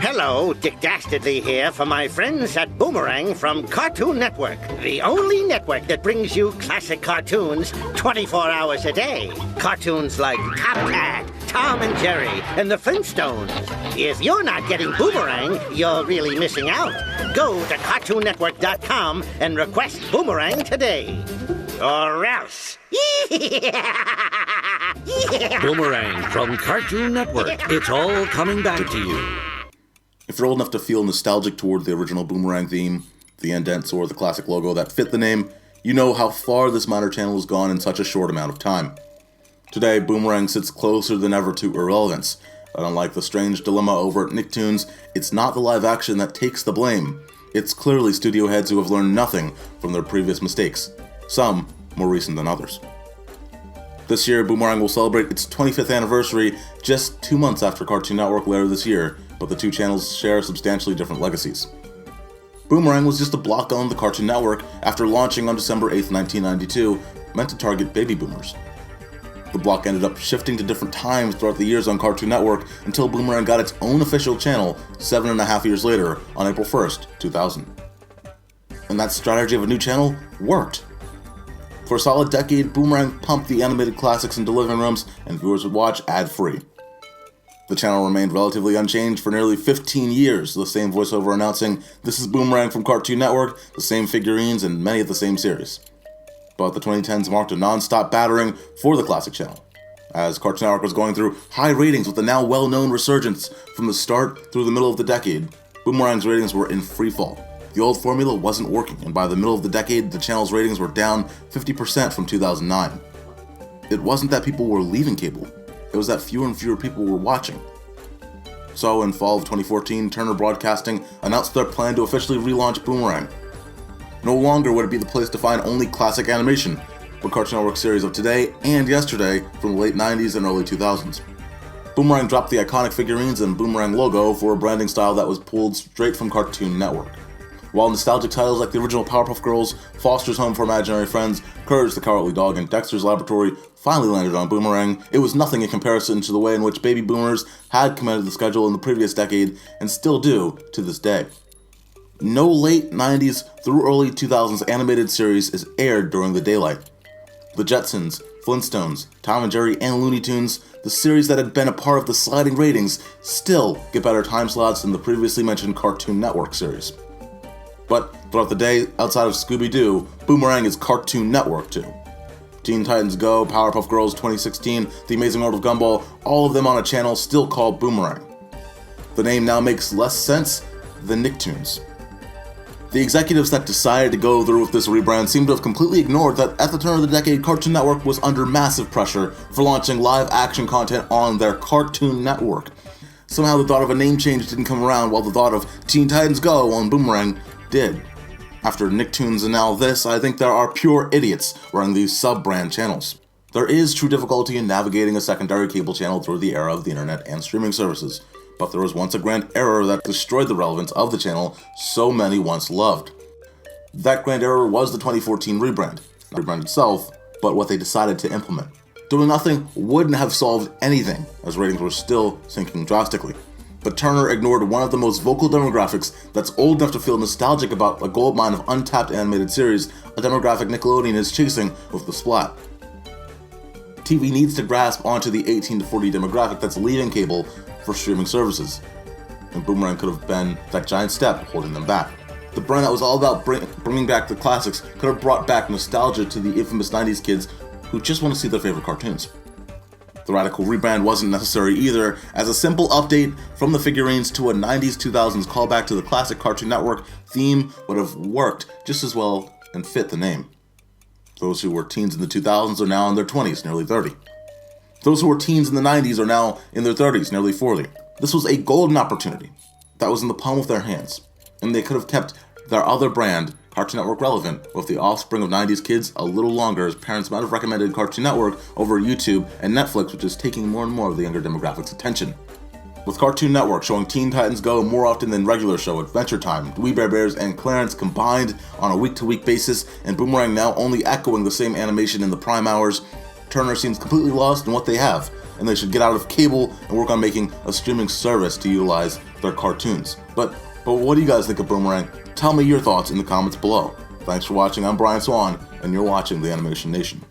Hello, Dick Dastardly here for my friends at Boomerang from Cartoon Network. The only network that brings you classic cartoons 24 hours a day. Cartoons like Top Cat, Tom and Jerry, and the Flintstones. If you're not getting Boomerang, you're really missing out. Go to CartoonNetwork.com and request Boomerang today. Or else. Boomerang from Cartoon Network. It's all coming back to you. If you're old enough to feel nostalgic toward the original Boomerang theme, the indents, or the classic logo that fit the name, you know how far this minor channel has gone in such a short amount of time. Today, Boomerang sits closer than ever to irrelevance, but unlike the strange dilemma over at Nicktoons, it's not the live action that takes the blame. It's clearly studio heads who have learned nothing from their previous mistakes, some more recent than others. This year, Boomerang will celebrate its 25th anniversary just 2 months after Cartoon Network later this year, but the two channels share substantially different legacies. Boomerang was just a block on the Cartoon Network after launching on December 8, 1992, meant to target baby boomers. The block ended up shifting to different times throughout the years on Cartoon Network until Boomerang got its own official channel 7.5 years later on April 1st, 2000. And that strategy of a new channel worked. For a solid decade, Boomerang pumped the animated classics into living rooms and viewers would watch ad-free. The channel remained relatively unchanged for nearly 15 years, the same voiceover announcing, "This is Boomerang from Cartoon Network," the same figurines, and many of the same series. But the 2010s marked a non-stop battering for the classic channel, as Cartoon Network was going through high ratings with the now well-known resurgence from the start through the middle of the decade. Boomerang's ratings were in freefall. The old formula wasn't working, and by the middle of the decade, the channel's ratings were down 50% from 2009. It wasn't that people were leaving cable. It was that fewer and fewer people were watching. So in fall of 2014, Turner Broadcasting announced their plan to officially relaunch Boomerang. No longer would it be the place to find only classic animation, but Cartoon Network series of today and yesterday from the late 90s and early 2000s. Boomerang dropped the iconic figurines and Boomerang logo for a branding style that was pulled straight from Cartoon Network. While nostalgic titles like the original Powerpuff Girls, Foster's Home for Imaginary Friends, Courage the Cowardly Dog, and Dexter's Laboratory finally landed on Boomerang, it was nothing in comparison to the way in which baby boomers had commanded the schedule in the previous decade and still do to this day. No late 90s through early 2000s animated series is aired during the daylight. The Jetsons, Flintstones, Tom and Jerry, and Looney Tunes, the series that had been a part of the sliding ratings, still get better time slots than the previously mentioned Cartoon Network series. But throughout the day, outside of Scooby-Doo, Boomerang is Cartoon Network too. Teen Titans Go, Powerpuff Girls 2016, The Amazing World of Gumball, all of them on a channel still called Boomerang. The name now makes less sense than Nicktoons. The executives that decided to go through with this rebrand seem to have completely ignored that at the turn of the decade, Cartoon Network was under massive pressure for launching live action content on their Cartoon Network. Somehow the thought of a name change didn't come around while the thought of Teen Titans Go on Boomerang did. After Nicktoons and now this, I think there are pure idiots running these sub-brand channels. There is true difficulty in navigating a secondary cable channel through the era of the internet and streaming services, but there was once a grand error that destroyed the relevance of the channel so many once loved. That grand error was the 2014 rebrand. Not the rebrand itself, but what they decided to implement. Doing nothing wouldn't have solved anything, as ratings were still sinking drastically. But Turner ignored one of the most vocal demographics that's old enough to feel nostalgic about a goldmine of untapped animated series, a demographic Nickelodeon is chasing with the Splat. TV needs to grasp onto the 18 to 40 demographic that's leaving cable for streaming services, and Boomerang could have been that giant step holding them back. The brand that was all about bringing back the classics could have brought back nostalgia to the infamous 90s kids who just want to see their favorite cartoons. The radical rebrand wasn't necessary either, as a simple update from the figurines to a 90s-2000s callback to the classic Cartoon Network theme would have worked just as well and fit the name. Those who were teens in the 2000s are now in their 20s, nearly 30. Those who were teens in the 90s are now in their 30s, nearly 40. This was a golden opportunity that was in the palm of their hands, and they could have kept their other brand, Cartoon Network, relevant with the offspring of 90s kids a little longer, as parents might have recommended Cartoon Network over YouTube and Netflix, which is taking more and more of the younger demographics' attention. With Cartoon Network showing Teen Titans Go more often than regular show Adventure Time, We Bare Bears, and Clarence combined on a week-to-week basis, and Boomerang now only echoing the same animation in the prime hours, Turner seems completely lost in what they have, and they should get out of cable and work on making a streaming service to utilize they're cartoons. But what do you guys think of Boomerang? Tell me your thoughts in the comments below. Thanks for watching. I'm Brian Swan, and you're watching The Animation Nation.